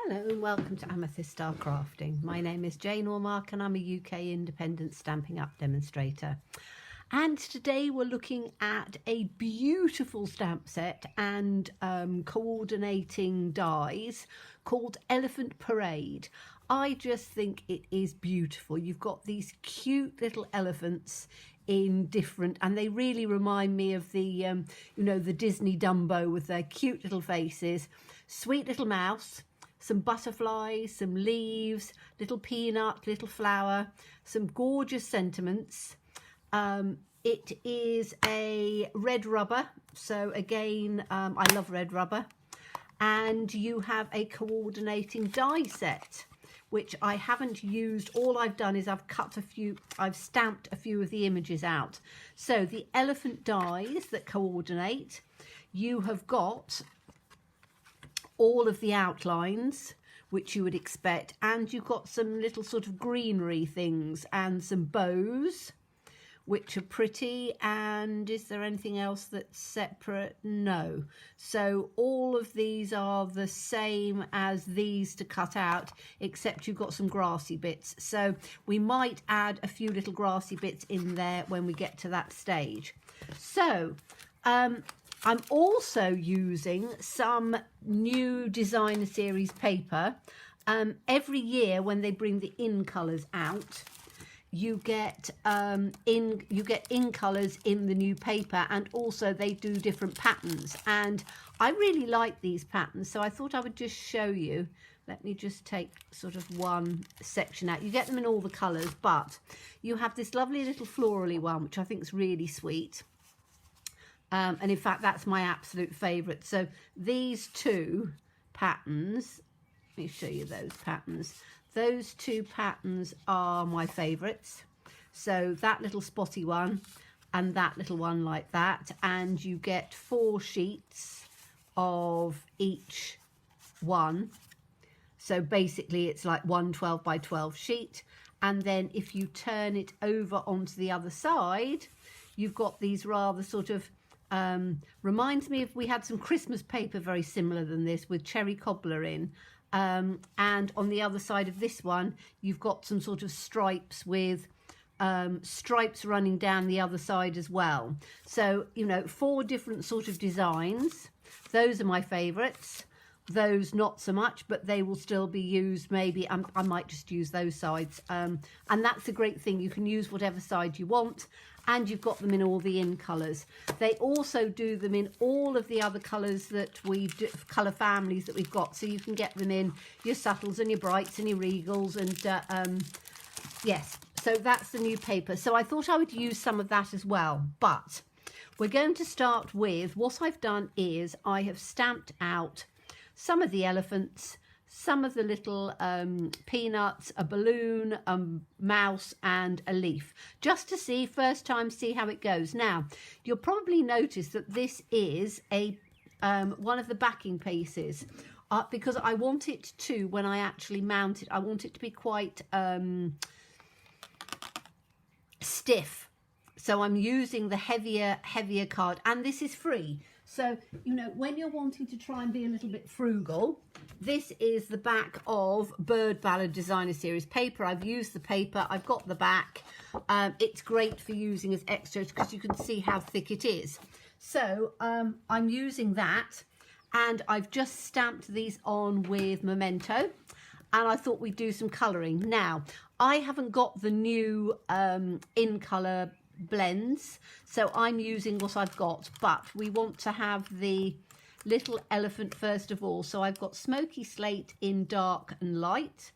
Hello and welcome to Amethyst Style Crafting. My name is Jane Ormark and I'm a UK independent Stampin' Up demonstrator. And today we're looking at a beautiful stamp set and coordinating dies called Elephant Parade. I just think it is beautiful. You've got these cute little elephants in different, and they really remind me of the the Disney Dumbo with their cute little faces. Sweet little mouse, some butterflies, some leaves, little peanut, little flower, some gorgeous sentiments. It is a red rubber, so again I love red rubber, and you have a coordinating die set, which I haven't used. All I've done is I've stamped a few of the images out. So the elephant dies that coordinate, you have got all of the outlines which you would expect, and you've got some little sort of greenery things and some bows which are pretty. And is there anything else that's separate? No. So all of these are the same as these to cut out, except you've got some grassy bits. So we might add a few little grassy bits in there when we get to that stage. So I'm also using some new designer series paper. Every year when they bring the in colours out, you get in colours in the new paper, and also they do different patterns, and I really like these patterns, so I thought I would just show you. Let me just take sort of one section out. You get them in all the colours, but you have this lovely little florally one which I think is really sweet. And in fact, that's my absolute favourite. So these two patterns, let me show you those patterns. Those two patterns are my favourites. So that little spotty one and that little one like that. And you get 4 sheets of each one. So basically it's like one 12 by 12 sheet. And then if you turn it over onto the other side, you've got these rather sort of reminds me of, we had some Christmas paper very similar than this with cherry cobbler in, and on the other side of this one you've got some sort of stripes with stripes running down the other side as well. So 4 different sort of designs. Those are my favorites. Those not so much, but they will still be used. Maybe I might just use those sides, and that's a great thing. You can use whatever side you want, and you've got them in all the in colours. They also do them in all of the other colours that we do, colour families that we've got, so you can get them in your subtles and your brights and your regals, and yes, so that's the new paper. So I thought I would use some of that as well, but we're going to start with, what I've done is I have stamped out some of the elephants, some of the little peanuts, a balloon, a mouse and a leaf, just to see, first time, see how it goes. Now, you'll probably notice that this is a one of the backing pieces, because I want it to, when I actually mount it, I want it to be quite stiff. So I'm using the heavier card, and this is free. So, when you're wanting to try and be a little bit frugal, this is the back of Bird Ballad Designer Series paper. I've used the paper, I've got the back. It's great for using as extras because you can see how thick it is. So I'm using that, and I've just stamped these on with Memento, and I thought we'd do some colouring. Now, I haven't got the new in colour blends, so I'm using what I've got, but we want to have the little elephant first of all. So I've got Smoky Slate in dark and light,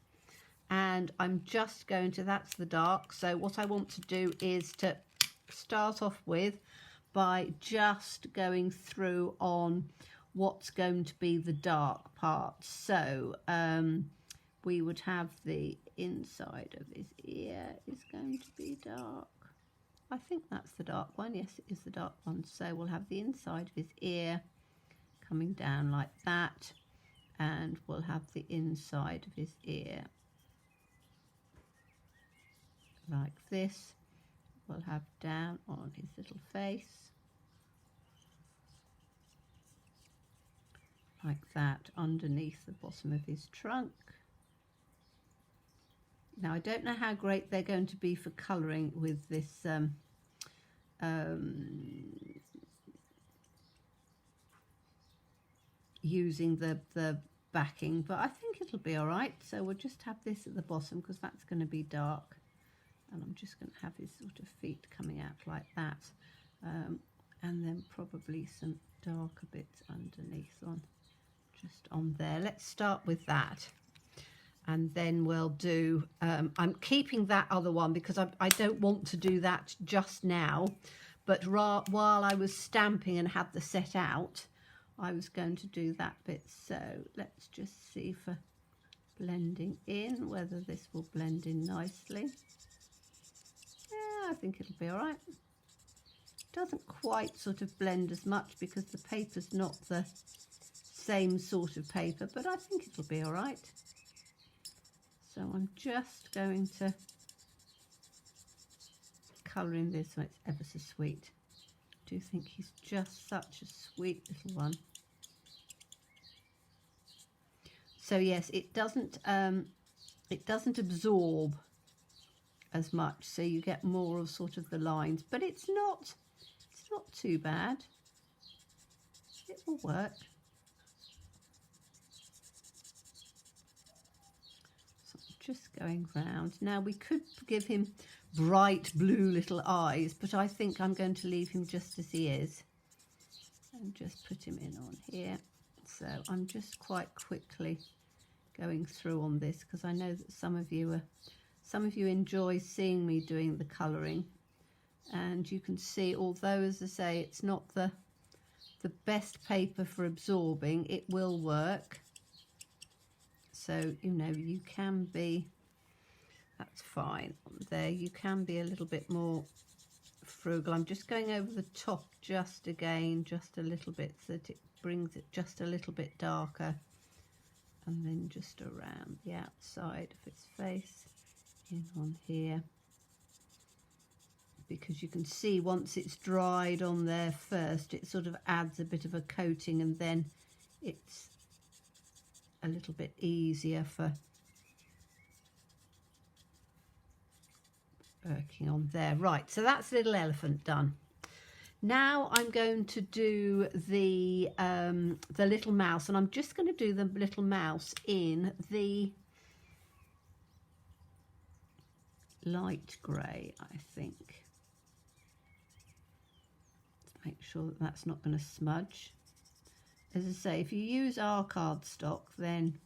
and I'm just going to, that's the dark. So what I want to do is to start off with by just going through on what's going to be the dark part. So we would have the inside of his ear is going to be dark. I think that's the dark one. Yes, it is the dark one. So we'll have the inside of his ear coming down like that, and we'll have the inside of his ear like this. We'll have down on his little face like that underneath the bottom of his trunk. Now, I don't know how great they're going to be for colouring with this using the backing, but I think it'll be all right. So we'll just have this at the bottom because that's going to be dark, and I'm just going to have his sort of feet coming out like that, and then probably some darker bits underneath on just on there. Let's start with that, and then we'll do I'm keeping that other one because I don't want to do that just now, but while I was stamping and had the set out, I was going to do that bit. So let's just see for blending in whether this will blend in nicely. Yeah, I think it'll be all right. Doesn't quite sort of blend as much because the paper's not the same sort of paper, but I think it'll be all right. So I'm just going to colour in this so it's ever so sweet. I do think he's just such a sweet little one. So yes, it doesn't absorb as much, so you get more of sort of the lines, but it's not too bad. It will work. So I'm just going round. Now we could give him bright blue little eyes, but I think I'm going to leave him just as he is and just put him in on here. So I'm just quite quickly going through on this because I know that some of you enjoy seeing me doing the colouring, and you can see, although as I say it's not the best paper for absorbing, it will work. So you know, you can be, that's fine there, you can be a little bit more frugal. I'm just going over the top just again, just a little bit, so that it brings it just a little bit darker, and then just around the outside of its face in on here, because you can see once it's dried on there first, it sort of adds a bit of a coating, and then it's a little bit easier for working on there. Right, so that's Little Elephant done. Now I'm going to do the little mouse, and I'm just going to do the little mouse in the light grey, I think. Let's make sure that that's not going to smudge. As I say, if you use our cardstock, then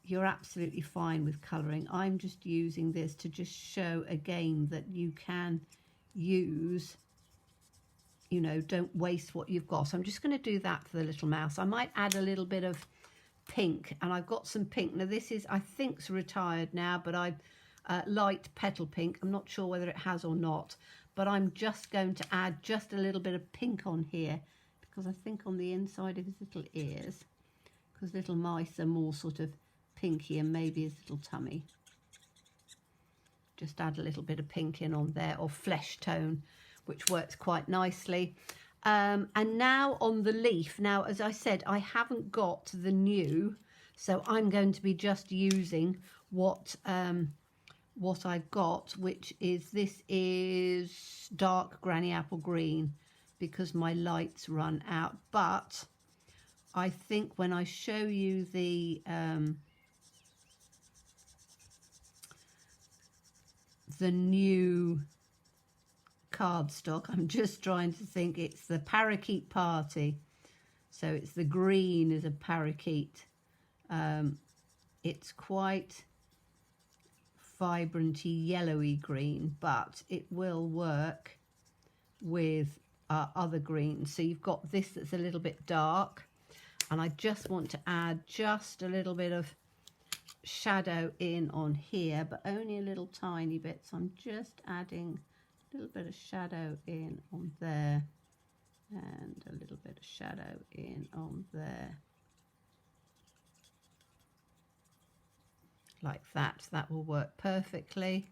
you're absolutely fine with colouring. I'm just using this to just show again that you can use, you know, don't waste what you've got. So I'm just going to do that for the little mouse. I might add a little bit of pink, and I've got some pink. Now this is, I think's retired now, but I've light petal pink. I'm not sure whether it has or not, but I'm just going to add just a little bit of pink on here, because I think on the inside of his little ears, because little mice are more sort of pinky, and maybe his little tummy. Just add a little bit of pink in on there, or flesh tone, which works quite nicely. And now on the leaf, now as I said, I haven't got the new, so I'm going to be just using what I've got, which is, this is dark granny apple green, because my lights run out. But I think when I show you the new cardstock, I'm just trying to think, it's the Parakeet Party, so it's the green is a parakeet. It's quite vibranty yellowy green, but it will work with other greens. So you've got this that's a little bit dark, and I just want to add just a little bit of shadow in on here, but only a little tiny bit. So I'm just adding a little bit of shadow in on there, and a little bit of shadow in on there, like that. That will work perfectly.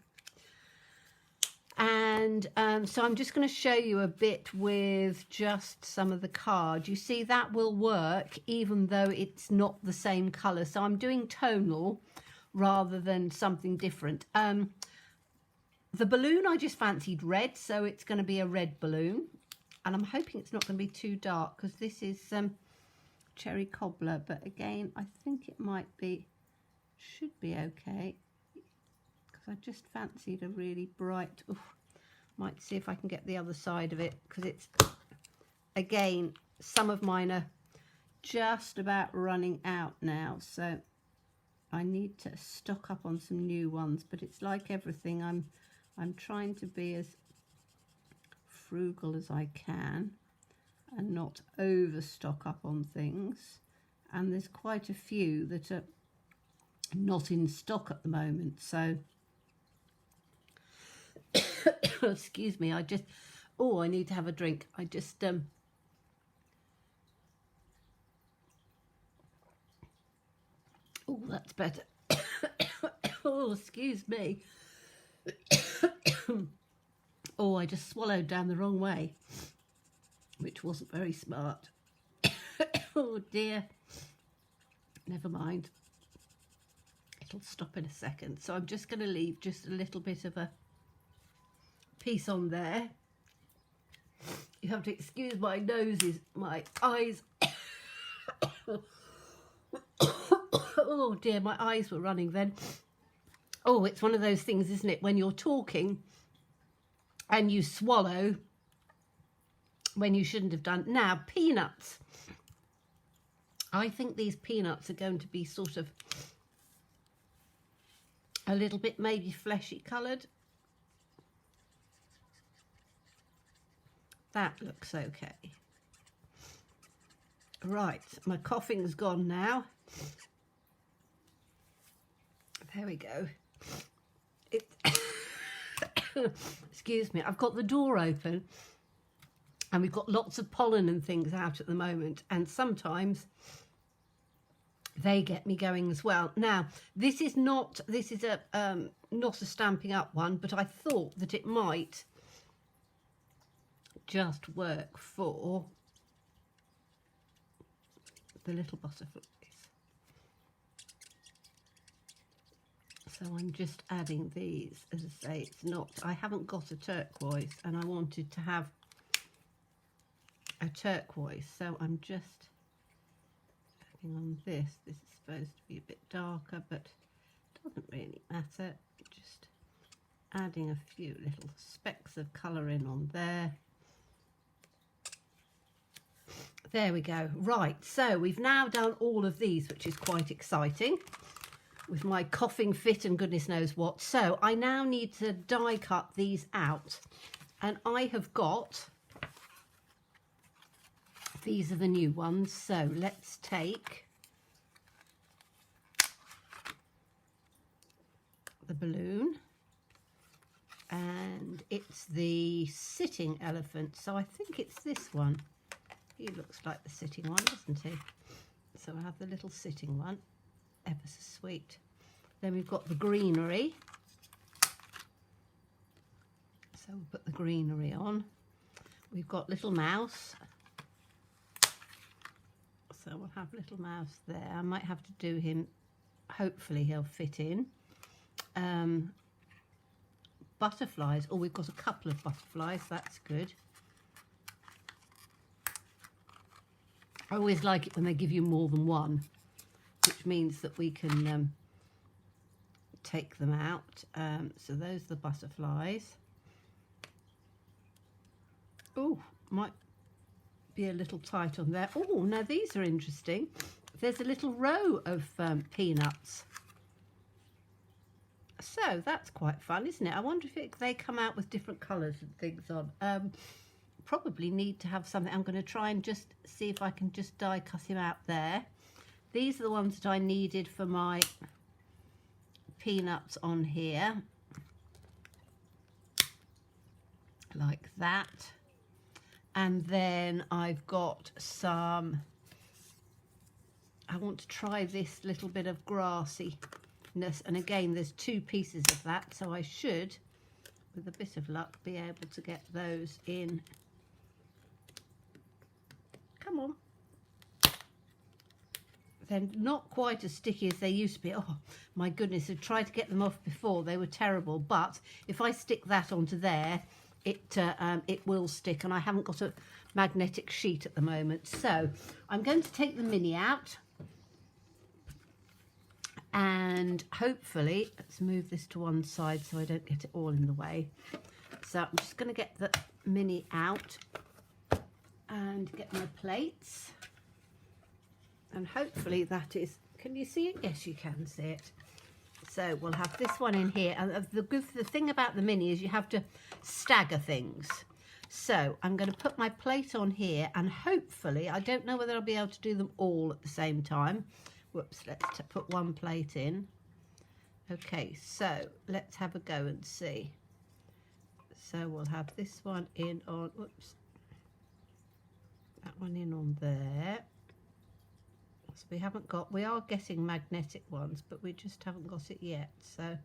And And so I'm just going to show you a bit with just some of the cards. You see, that will work even though it's not the same colour. So I'm doing tonal rather than something different. The balloon, I just fancied red, so it's going to be a red balloon. And I'm hoping it's not going to be too dark because this is cherry cobbler. But again, I think it might be, should be okay. Because I just fancied a really bright, might see if I can get the other side of it. Because it's, again, some of mine are just about running out now. So I need to stock up on some new ones. But it's like everything, I'm trying to be as frugal as I can and not overstock up on things. And there's quite a few that are not in stock at the moment. So, excuse me, I need to have a drink. I just, that's better. Oh, excuse me. Oh, I just swallowed down the wrong way, which wasn't very smart. Oh dear. Never mind. It'll stop in a second. So I'm just going to leave just a little bit of a piece on there. You have to excuse my noses, my eyes. Oh dear, my eyes were running then. Oh, it's one of those things, isn't it, when you're talking and you swallow when you shouldn't have done. Now, peanuts. I think these peanuts are going to be sort of a little bit maybe fleshy coloured. That looks okay. Right, my coughing's gone now. There we go. Excuse me, I've got the door open and we've got lots of pollen and things out at the moment, and sometimes they get me going as well. Now, this is not a Stampin' Up one, but I thought that it might just work for the little butterflies. So I'm just adding these. As I say, it's not, I haven't got a turquoise and I wanted to have a turquoise, so I'm just adding on this. This is supposed to be a bit darker, but it doesn't really matter. Just adding a few little specks of colour in on there. There we go. Right, so we've now done all of these, which is quite exciting, with my coughing fit and goodness knows what. So I now need to die cut these out, and I have got, these are the new ones. So let's take the balloon, and it's the sitting elephant. So I think it's this one. He looks like the sitting one, doesn't he? So I have the little sitting one. Ever so sweet. Then we've got the greenery. So we'll put the greenery on. We've got little mouse. So we'll have little mouse there. I might have to do him, hopefully he'll fit in. Butterflies. Oh, we've got a couple of butterflies. That's good. I always like it when they give you more than one, which means that we can take them out. So those are the butterflies. Oh, might be a little tight on there. Oh, now these are interesting. There's a little row of peanuts. So that's quite fun, isn't it? I wonder if they come out with different colours and things on. Probably need to have something. I'm going to try and just see if I can just die cut him out there. These are the ones that I needed for my peanuts on here, like that. And then I've got some, I want to try this little bit of grassiness, and again there's two pieces of that, so I should with a bit of luck, be able to get those in. Come on. They're not quite as sticky as they used to be. Oh my goodness, I tried to get them off before. They were terrible, but if I stick that onto there, it will stick, and I haven't got a magnetic sheet at the moment. So I'm going to take the mini out, and hopefully, let's move this to one side so I don't get it all in the way. So I'm just going to get the mini out and get my plates. And hopefully that is, can you see it? Yes, you can see it. So we'll have this one in here. And the thing about the mini is you have to stagger things. So I'm going to put my plate on here, and hopefully, I don't know whether I'll be able to do them all at the same time. Whoops, let's put one plate in. Okay, so let's have a go and see. So we'll have this one in on, whoops, that one in on there. So we are getting magnetic ones, but we just haven't got it yet. So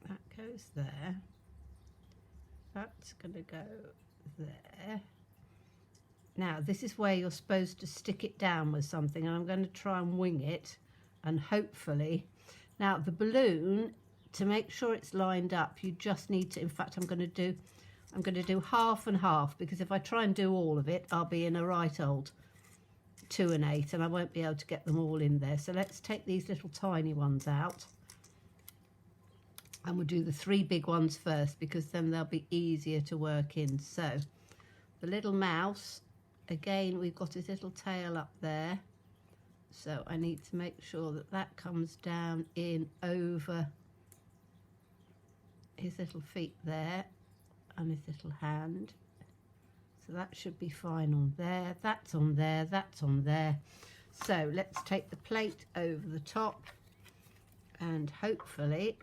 that goes there. That's going to go there. Now, this is where you're supposed to stick it down with something, and I'm going to try and wing it, and hopefully. Now, the balloon, to make sure it's lined up, you just need to, in fact, I'm going to do half and half, because if I try and do all of it, I'll be in a right old 2 and 8, and I won't be able to get them all in there. So let's take these little tiny ones out, and we'll do the 3 big ones first, because then they'll be easier to work in. So the little mouse, again, we've got his little tail up there, so I need to make sure that that comes down in over his little feet there and his little hand. So that should be fine on there. That's on there, that's on there. So let's take the plate over the top and hopefully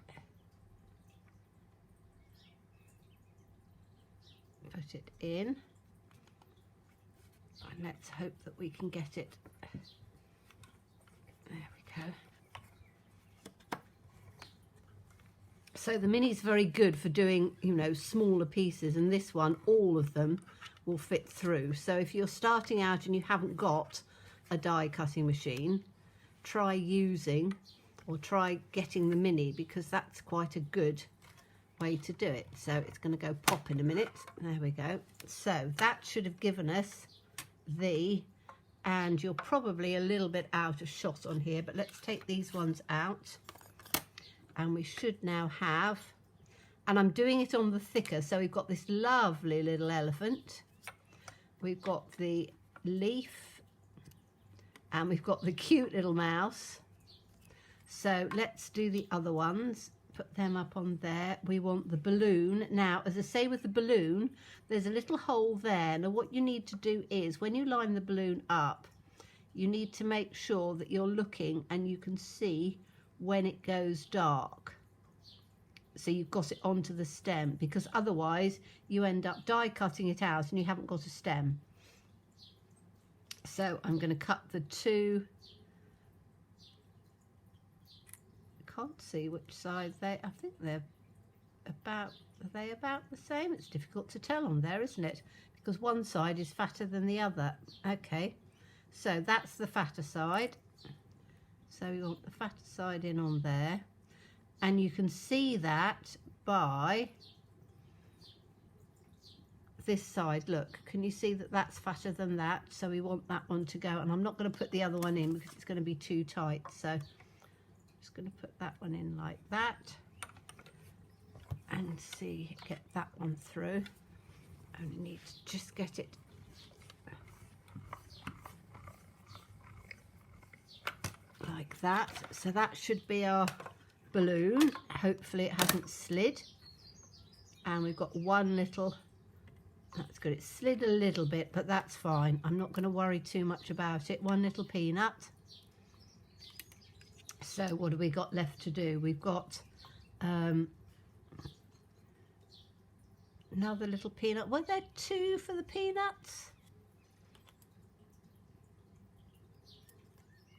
put it in. And let's hope that we can get it. There we go. So the mini's very good for doing, you know, smaller pieces, and this one, all of them will fit through. So if you're starting out and you haven't got a die cutting machine, try using or try getting the mini, because that's quite a good way to do it. So it's going to go pop in a minute. There we go. So that should have given us the, and you're probably a little bit out of shot on here, but let's take these ones out, and we should now have, and I'm doing it on the thicker, so we've got this lovely little elephant, we've got the leaf, and we've got the cute little mouse. So let's do the other ones, put them up on there. We want the balloon. Now, as I say with the balloon, there's a little hole there. Now what you need to do is, when you line the balloon up, you need to make sure that you're looking and you can see when it goes dark. So you've got it onto the stem, because otherwise you end up die cutting it out and you haven't got a stem. So I'm going to cut the 2. Can't see which side I think they're about, are they about the same? It's difficult to tell on there, isn't it? Because one side is fatter than the other. Okay, so that's the fatter side. So we want the fatter side in on there, and you can see that by this side. Look, can you see that that's fatter than that? So we want that one to go, and I'm not going to put the other one in because it's going to be too tight. So just going to put that one in like that and see, get that one through. Only need to just get it like that. So that should be our balloon. Hopefully it hasn't slid. And we've got one little, that's good, it slid a little bit, but that's fine. I'm not going to worry too much about it. One little peanut. So what have we got left to do? We've got another little peanut. Were there 2 for the peanuts?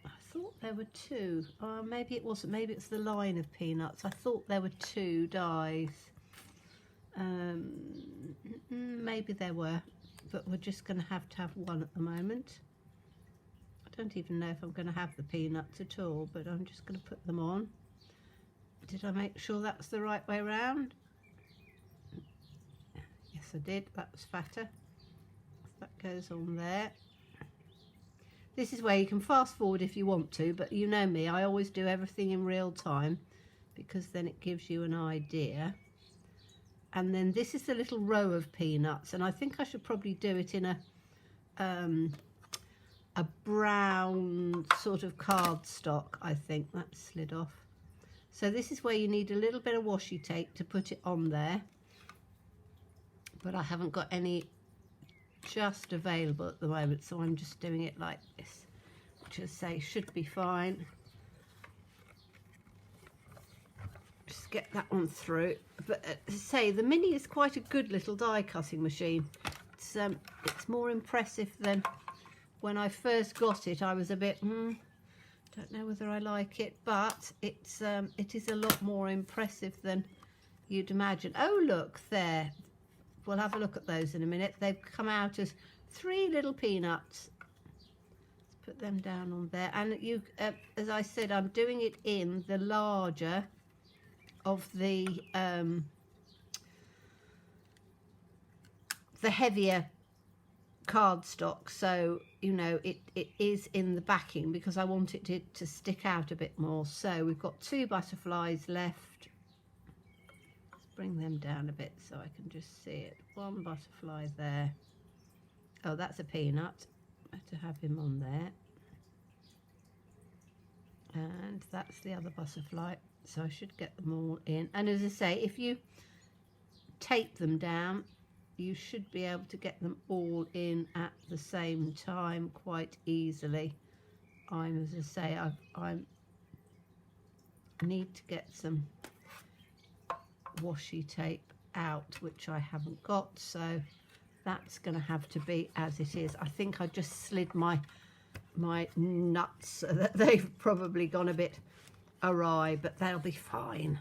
I thought there were 2. Maybe it wasn't. Maybe it's the line of peanuts. I thought there were 2 dies. Maybe there were, but we're just going to have one at the moment. I don't even know if I'm going to have the peanuts at all, but I'm just going to put them on. Did I make sure that's the right way around? Yes, I did. That was fatter. That goes on there. This is where you can fast forward if you want to, but you know me, I always do everything in real time because then it gives you an idea. And then this is the little row of peanuts, and I think I should probably do it in a brown sort of cardstock. I think that slid off. So this is where you need a little bit of washi tape to put it on there, but I haven't got any just available at the moment, so I'm just doing it like this, which I say should be fine. Just get that one through. But say the Mini is quite a good little die cutting machine. It's more impressive than when I first got it. I was a bit don't know whether I like it, but it is a lot more impressive than you'd imagine. Oh look there, we'll have a look at those in a minute. They've come out as 3 little peanuts. Let's put them down on there, and you as I said, I'm doing it in the larger of the heavier cardstock, so you know it is in the backing because I want it to stick out a bit more. So we've got 2 butterflies left. Let's bring them down a bit so I can just see it. 1 butterfly there. Oh, that's a peanut. Better have him on there. And that's the other butterfly, so I should get them all in. And as I say, if you tape them down, you should be able to get them all in at the same time quite easily. As I say, I need to get some washi tape out, which I haven't got, so that's going to have to be as it is. I think I just slid my nuts so that they've probably gone a bit awry, but they'll be fine.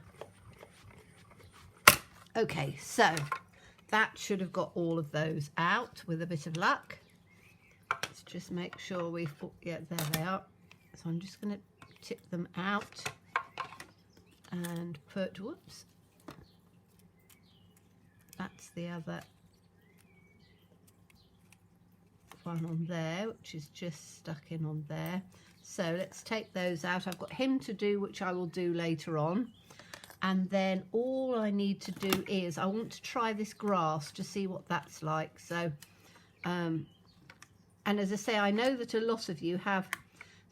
Okay, so that should have got all of those out with a bit of luck. Let's just make sure we've put, yeah, there they are. So I'm just going to tip them out and put, whoops, that's the other one on there, which is just stuck in on there. So let's take those out. I've got him to do, which I will do later on. And then all I need to do is I want to try this grass to see what that's like. So, and as I say, I know that a lot of you have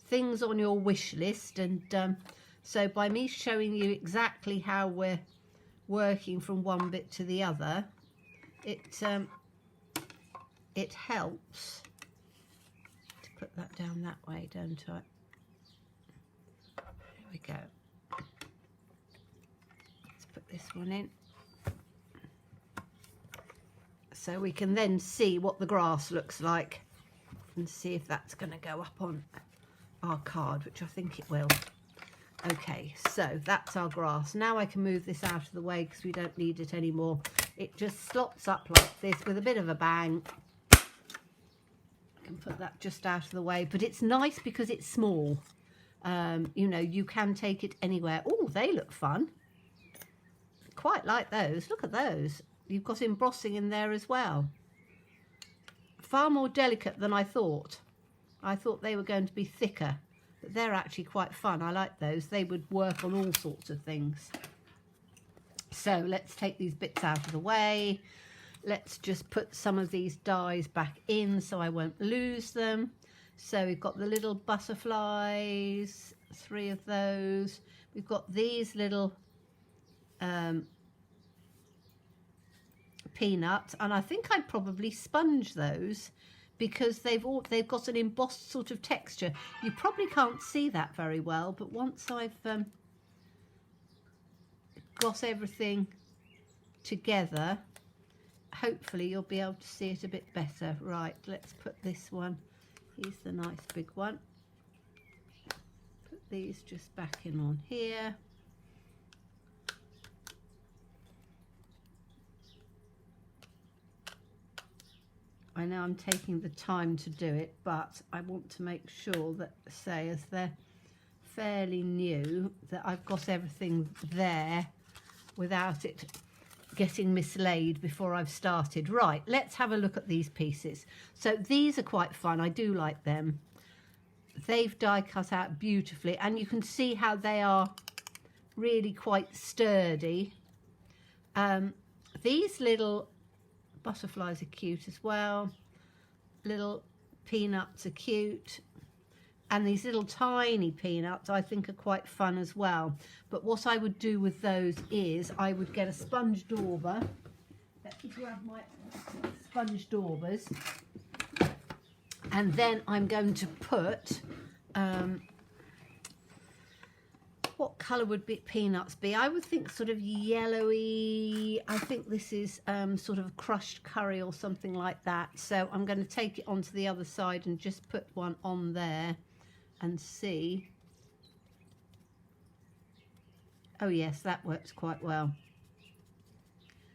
things on your wish list, and so by me showing you exactly how we're working from one bit to the other, it helps to put that down that way, don't I? There we go. Let's put this one in. So we can then see what the grass looks like and see if that's going to go up on our card, which I think it will. Okay, so that's our grass. Now I can move this out of the way because we don't need it anymore. It just slots up like this with a bit of a bang. I can put that just out of the way, but it's nice because it's small. You know, you can take it anywhere. Oh, they look fun. Quite like those. Look at those. You've got embossing in there as well. Far more delicate than I thought. I thought they were going to be thicker, but they're actually quite fun. I like those. They would work on all sorts of things. So let's take these bits out of the way. Let's just put some of these dies back in so I won't lose them. So we've got the little butterflies, 3 of those. We've got these little peanuts, and I think I'd probably sponge those because they've got an embossed sort of texture. You probably can't see that very well, but once I've got everything together, hopefully you'll be able to see it a bit better. Right, let's put this one. Here's the nice big one. Put these just back in on here. I know I'm taking the time to do it, but I want to make sure that, say, as they're fairly new, that I've got everything there without it getting mislaid before I've started. Right, let's have a look at these pieces. So these are quite fun. I do like them. They've die cut out beautifully, and you can see how they are really quite sturdy. These little butterflies are cute as well. Little peanuts are cute. And these little tiny peanuts I think are quite fun as well. But what I would do with those is I would get a sponge dauber. Let me grab my sponge daubers. And then I'm going to put, what colour would peanuts be? I would think sort of yellowy. I think this is sort of crushed curry or something like that. So I'm going to take it onto the other side and just put one on there. And see. Oh yes, that works quite well.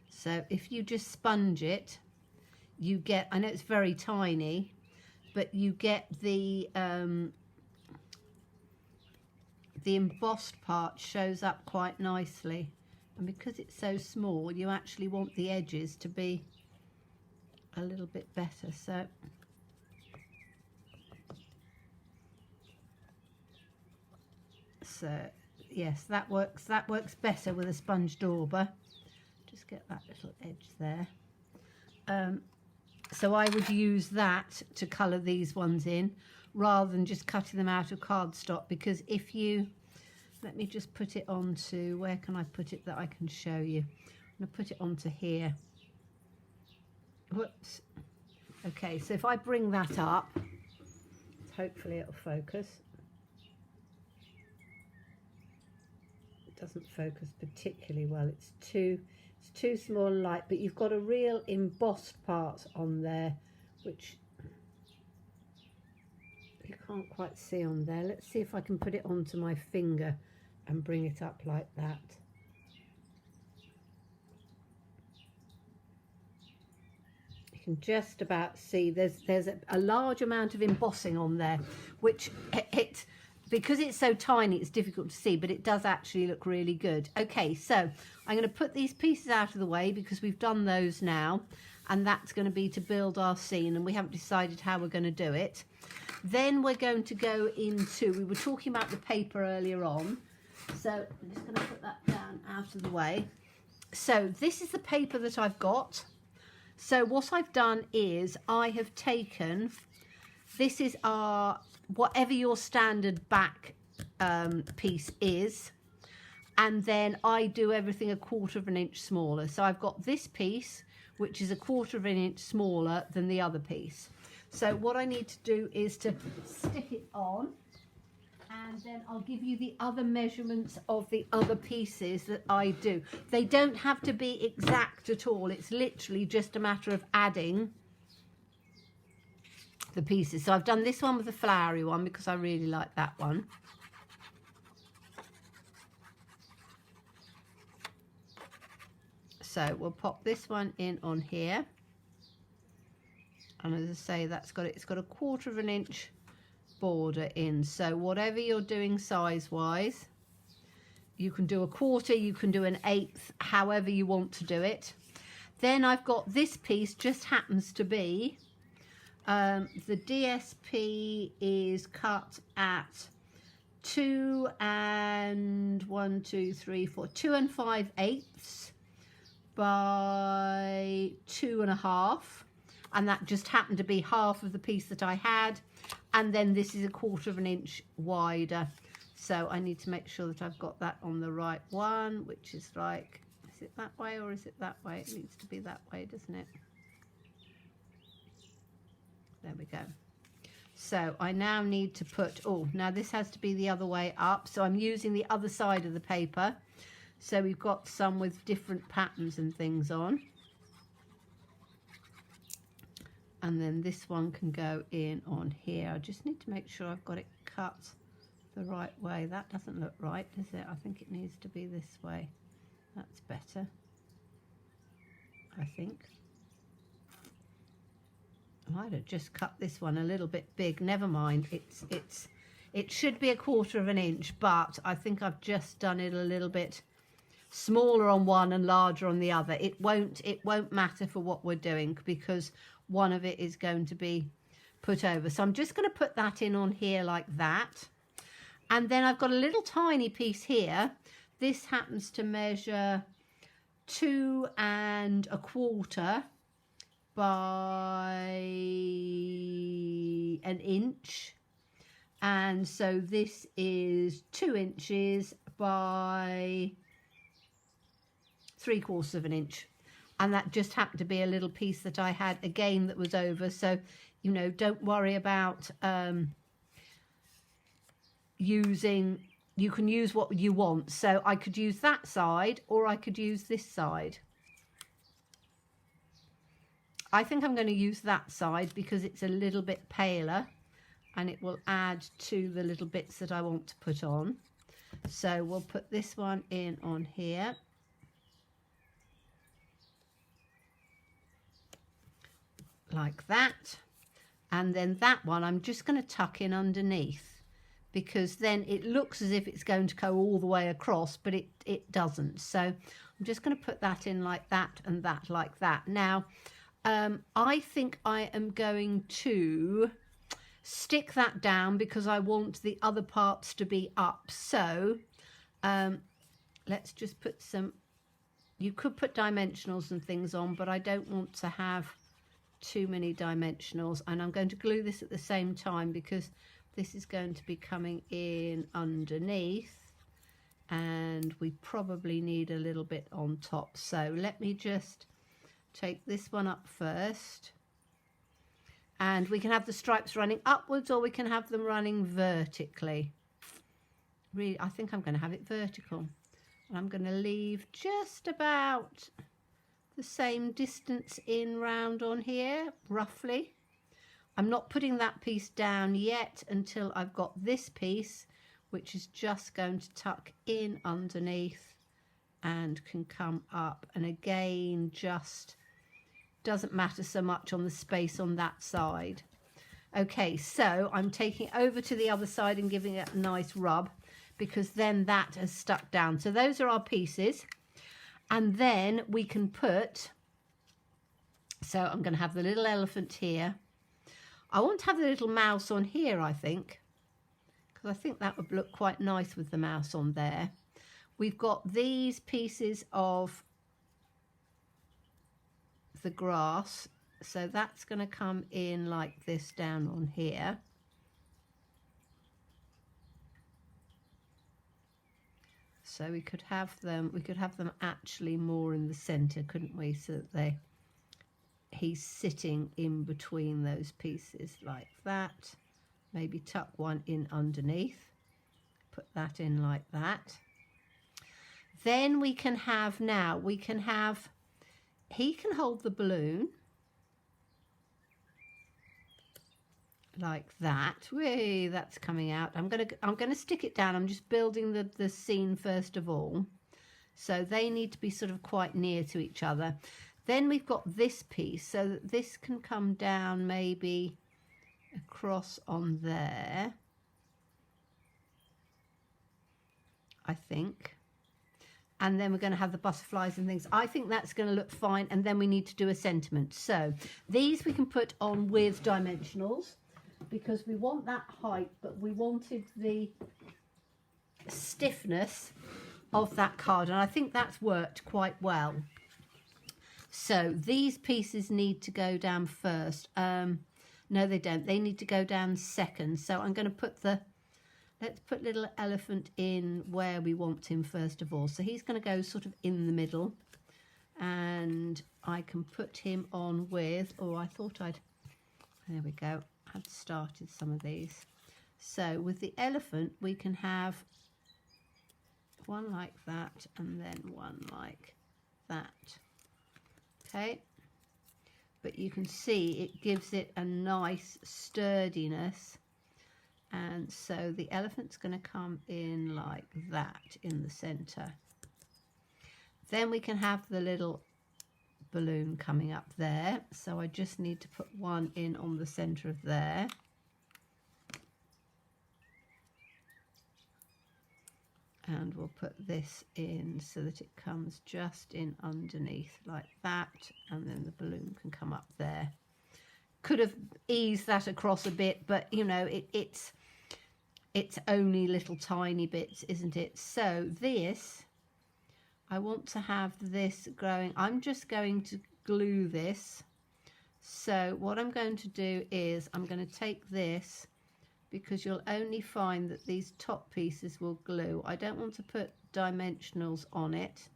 So if you just sponge it, you get, I know it's very tiny, but you get the embossed part shows up quite nicely. And because it's so small, you actually want the edges to be a little bit better. So yes, that works better with a sponge dauber. Just get that little edge there. So I would use that to colour these ones in rather than just cutting them out of cardstock, because if you, let me just put it onto, where can I put it that I can show you? I'm going to put it onto here. Whoops. Okay, so if I bring that up, hopefully it'll focus. Doesn't focus particularly well. It's too small and light, but you've got a real embossed part on there which you can't quite see on there. Let's see if I can put it onto my finger and bring it up like that. You can just about see there's a large amount of embossing on there, which because it's so tiny, it's difficult to see, but it does actually look really good. Okay, so I'm going to put these pieces out of the way because we've done those now, and that's going to be to build our scene, and we haven't decided how we're going to do it. Then we're going to go into, we were talking about the paper earlier on, so I'm just going to put that down out of the way. So this is the paper that I've got. So what I've done is I have taken, this is our, whatever your standard back piece is, and then I do everything a 1/4 of an inch smaller. So I've got this piece which is a 1/4 of an inch smaller than the other piece. So what I need to do is to stick it on, and then I'll give you the other measurements of the other pieces that I do. They don't have to be exact at all. It's literally just a matter of adding the pieces. So I've done this one with the flowery one because I really like that one. So we'll pop this one in on here, and as I say, it's got a 1/4 of an inch border in. So whatever you're doing size wise, you can do a 1/4, you can do an 1/8, however you want to do it. Then I've got this piece, just happens to be the DSP is cut at 2 and 5/8 by 2 1/2, and that just happened to be half of the piece that I had. And then this is a 1/4 of an inch wider, so I need to make sure that I've got that on the right one, which is like, is it that way or is it that way? It needs to be that way, doesn't it? There we go. So I now need to put, oh, now this has to be the other way up, so I'm using the other side of the paper. So we've got some with different patterns and things on. And then this one can go in on here. I just need to make sure I've got it cut the right way. That doesn't look right, does it? I think it needs to be this way. That's better, I think. I might have just cut this one a little bit big. Never mind. It should be 1/4 of an inch, but I think I've just done it a little bit smaller on one and larger on the other. It won't matter for what we're doing because one of it is going to be put over. So I'm just going to put that in on here like that. And then I've got a little tiny piece here. This happens to measure 2 1/4 by 1 inch. And so this is 2 inches by 3/4 of an inch. And that just happened to be a little piece that I had again that was over. So, you know, don't worry about you can use what you want. So I could use that side or I could use this side. I think I'm going to use that side because it's a little bit paler and it will add to the little bits that I want to put on. So we'll put this one in on here. Like that. And then that one I'm just going to tuck in underneath, because then it looks as if it's going to go all the way across, but it doesn't. So I'm just going to put that in like that and that like that. Now, I think I am going to stick that down because I want the other parts to be up. So let's just put some, you could put dimensionals and things on, but I don't want to have too many dimensionals. And I'm going to glue this at the same time because this is going to be coming in underneath and we probably need a little bit on top. So let me just take this one up first, and we can have the stripes running upwards or we can have them running vertically. Really, I think I'm going to have it vertical, and I'm going to leave just about the same distance in round on here, roughly. I'm not putting that piece down yet until I've got this piece, which is just going to tuck in underneath and can come up. And again, just doesn't matter so much on the space on that side. Okay, so I'm taking it over to the other side and giving it a nice rub, because then that has stuck down. So those are our pieces. And then we can put, so I'm going to have the little elephant here. I want to have the little mouse on here, I think, because I think that would look quite nice with the mouse on there. We've got these pieces of the grass, so that's going to come in like this down on here. So we could have them actually more in the center, couldn't we, so that he's sitting in between those pieces like that. Maybe tuck one in underneath, put that in like that. Then we can have, he can hold the balloon like that. Whee, that's coming out. I'm gonna stick it down. I'm just building the scene first of all. So they need to be sort of quite near to each other. Then we've got this piece, so that this can come down maybe across on there, I think. And then we're going to have the butterflies and things. I think that's going to look fine. And then we need to do a sentiment. So these we can put on with dimensionals because we want that height, but we wanted the stiffness of that card. And I think that's worked quite well. So these pieces need to go down first. No, they don't. They need to go down second. So I'm going to put let's put little elephant in where we want him first of all. So he's going to go sort of in the middle, and I can put him on with, there we go. I've started some of these. So with the elephant, we can have one like that and then one like that. Okay. But you can see it gives it a nice sturdiness. And so the elephant's going to come in like that in the center. Then we can have the little balloon coming up there. So I just need to put one in on the center of there. And we'll put this in so that it comes just in underneath like that, and then the balloon can come up there. Could have eased that across a bit, but you know, it's only little tiny bits, isn't it? So this, I want to have this growing. I'm just going to glue this. So what I'm going to do is I'm going to take this, because you'll only find that these top pieces will glue. I don't want to put dimensionals on it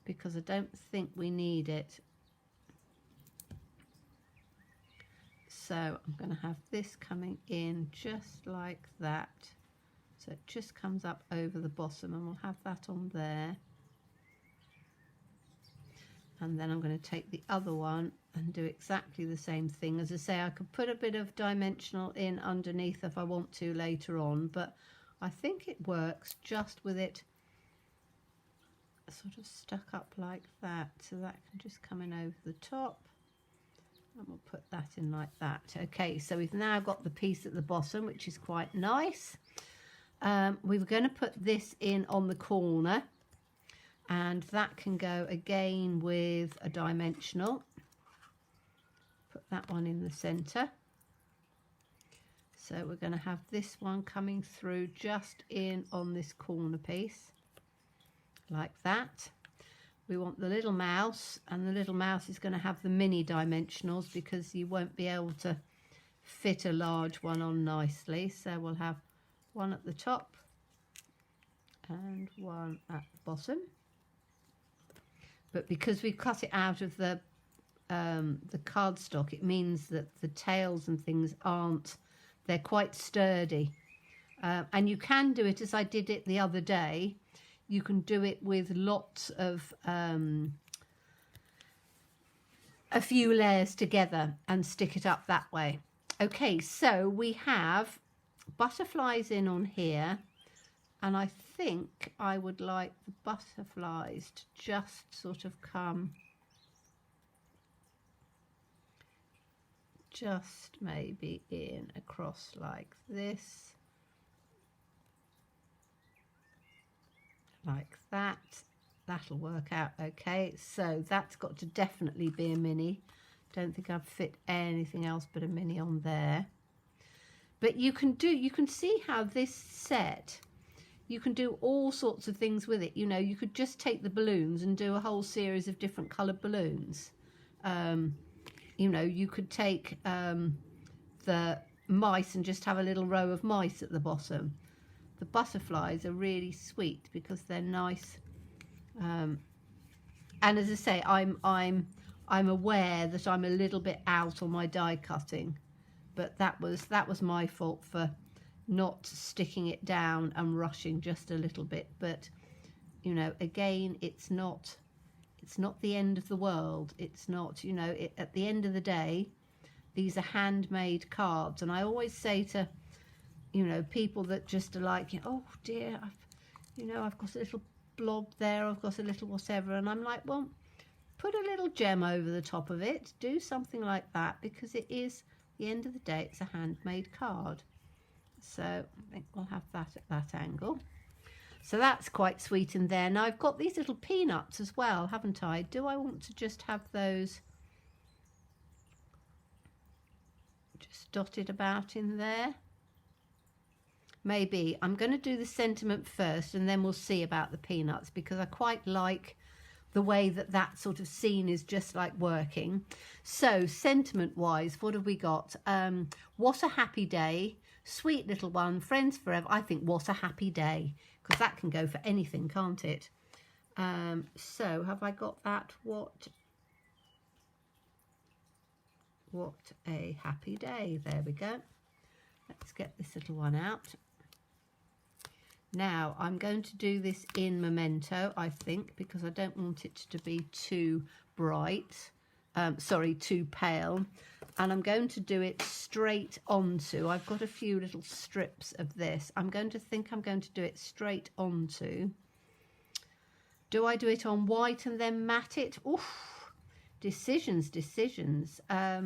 because I don't think we need it. So I'm going to have this coming in just like that. So it just comes up over the bottom, and we'll have that on there. And then I'm going to take the other one and do exactly the same thing. As I say, I could put a bit of dimensional in underneath if I want to later on, but I think it works just with it sort of stuck up like that. So that can just come in over the top, and we'll put that in like that. Okay, so we've now got the piece at the bottom, which is quite nice. We were going to put this in on the corner, and that can go again with a dimensional. Put that one in the center. So we're going to have this one coming through just in on this corner piece like that. We want the little mouse, and the little mouse is going to have the mini dimensionals because you won't be able to fit a large one on nicely. So we'll have one at the top and one at the bottom. But because we've cut it out of the cardstock, it means that the tails and things aren't, they're quite sturdy. And you can do it as I did it the other day. You can do it with lots of, a few layers together and stick it up that way. Okay, so we have butterflies in on here. And I think I would like the butterflies to just sort of come just maybe in across like this, like that. That'll work out okay. So that's got to definitely be a mini. Don't think I've fit anything else but a mini on there. But you can see how this set, you can do all sorts of things with it. You know, you could just take the balloons and do a whole series of different coloured balloons. You know, you could take the mice and just have a little row of mice at the bottom. The butterflies are really sweet because they're nice. And as I say, I'm aware that I'm a little bit out on my die cutting, but that was my fault for not sticking it down and rushing just a little bit. But you know, again, it's not the end of the world. It's not, you know, at the end of the day, these are handmade cards. And I always say to, you know, people that just are like, oh dear, I've got a little blob there, I've got a little whatever, and I'm like, well, put a little gem over the top of it, do something like that, because it is, at the end of the day, it's a handmade card. So I think we'll have that at that angle. So that's quite sweet in there. Now I've got these little peanuts as well, haven't I? Do I want to just have those just dotted about in there? Maybe. I'm going to do the sentiment first, and then we'll see about the peanuts, because I quite like the way that sort of scene is just like working. So sentiment wise, what have we got? What a happy day, sweet little one, friends forever. I think what a happy day, because that can go for anything, can't it? So have I got that? What a happy day. There we go. Let's get this little one out. Now I'm going to do this in Memento, I think, because I don't want it to be too bright, too pale. And I'm going to do it straight onto, I've got a few little strips of this. I'm going to do it straight onto. Do I do it on white and then matte it? Oof, decisions. I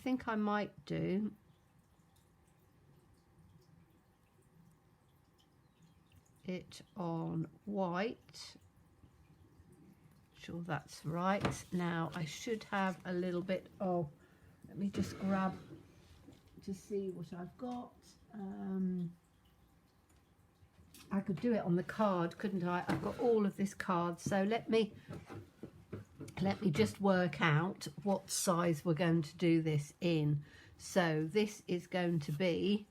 think I might do it on white. Sure that's right. Now I should have a little bit of, let me just grab to see what I've got. I could do it on the card, couldn't I? I've got all of this card, so let me just work out what size we're going to do this in. So this is going to be,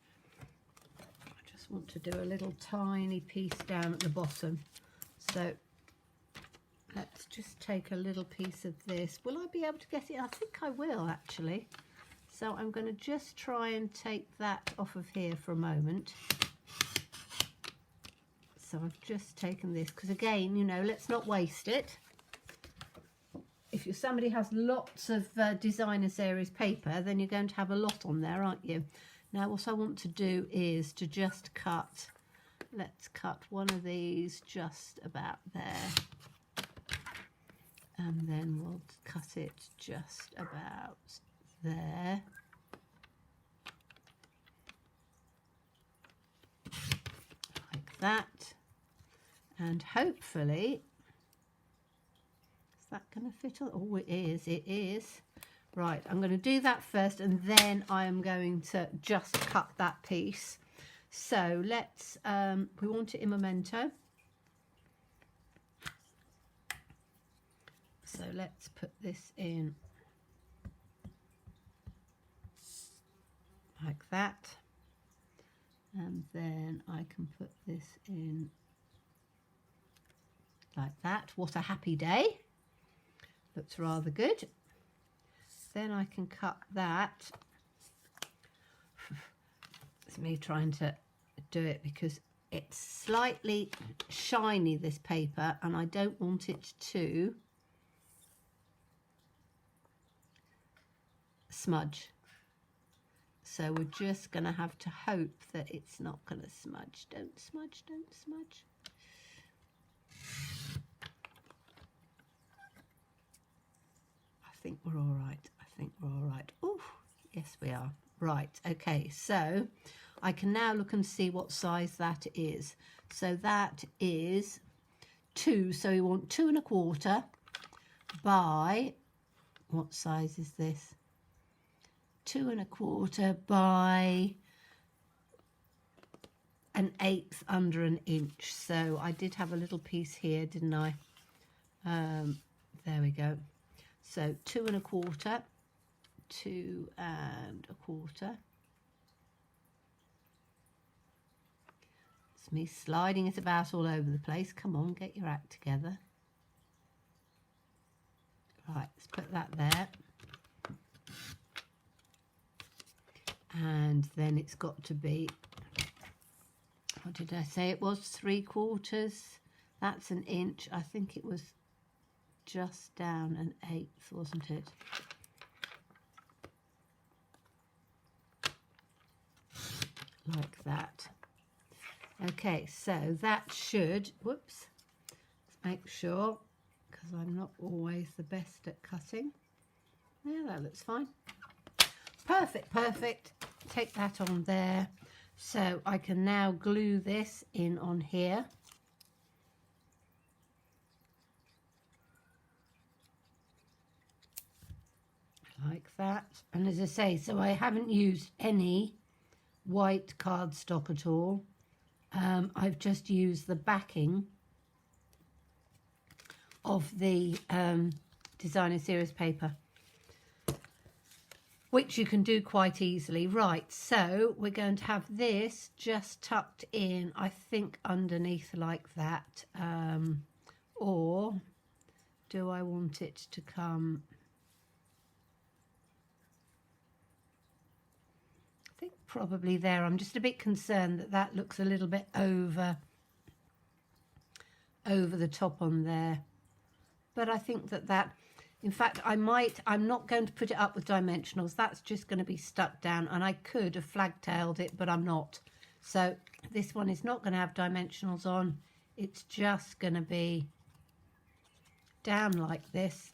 I just want to do a little tiny piece down at the bottom. So let's just take a little piece of this. Will I be able to get it? I think I will, actually. So I'm going to just try and take that off of here for a moment. So I've just taken this, because again, you know, let's not waste it. If you're somebody who has lots of designer series paper, then you're going to have a lot on there, aren't you? Now what I want to do is to just cut, let's cut one of these just about there. And then we'll cut it just about there. Like that. And hopefully, is that going to fit on? Oh, it is, it is. Right, I'm going to do that first, and then I'm going to just cut that piece. So let's, we want it in memento. So let's put this in like that, and then I can put this in like that. What a happy day. Looks rather good. Then I can cut that. It's me trying to do it because it's slightly shiny, this paper, and I don't want it to smudge. So we're just going to have to hope that it's not going to smudge. Don't smudge, don't smudge. I think we're all right. I think we're all right. Oh, yes, we are. Right, okay, so I can now look and see what size that is. So that is 2. So we want 2 1/4 by, what size is this? 2 1/4 by 1/8 under an inch. So I did have a little piece here, didn't I? There we go. So 2 1/4, 2 1/4. It's me sliding it about all over the place. Come on, get your act together. Right, let's put that there. And then it's got to be, what did I say it was? 3/4. That's an inch. I think it was just down 1/8, wasn't it? Like that. Okay, so that should, whoops, let's make sure, because I'm not always the best at cutting. Yeah, that looks fine. Perfect, perfect. Take that on there. So I can now glue this in on here. Like that. And as I say, so I haven't used any white cardstock at all. I've just used the backing of the designer series paper, which you can do quite easily. Right, so we're going to have this just tucked in, I think, underneath like that. Or do I want it to come? I think probably there. I'm just a bit concerned that that looks a little bit over the top on there. But I think that, in fact, I'm not going to put it up with dimensionals. That's just going to be stuck down, and I could have flag-tailed it, but I'm not. So this one is not going to have dimensionals on. It's just going to be down like this.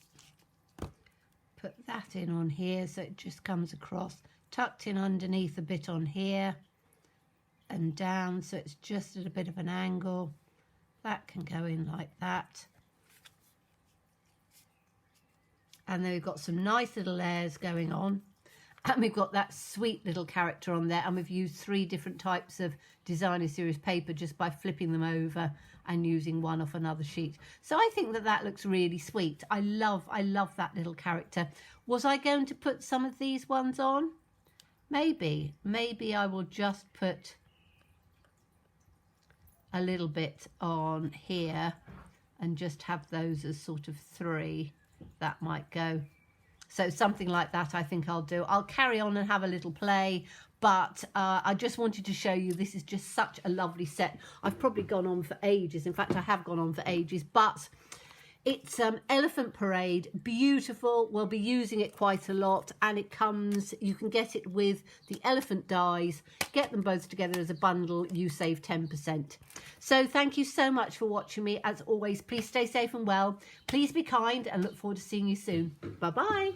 Put that in on here so it just comes across, tucked in underneath a bit on here and down so it's just at a bit of an angle. That can go in like that. And then we've got some nice little layers going on. And we've got that sweet little character on there. And we've used 3 different types of designer series paper just by flipping them over and using one off another sheet. So I think that that looks really sweet. I love that little character. Was I going to put some of these ones on? Maybe I will just put a little bit on here and just have those as sort of 3. That might go. So something like that I think I'll do. I'll carry on and have a little play, but I just wanted to show you this is just such a lovely set. I've probably gone on for ages. In fact, I have gone on for ages, but it's Elephant Parade, beautiful. We'll be using it quite a lot, and it comes, you can get it with the elephant dies, get them both together as a bundle, you save 10%. So thank you so much for watching me. As always, please stay safe and well. Please be kind and look forward to seeing you soon. Bye-bye.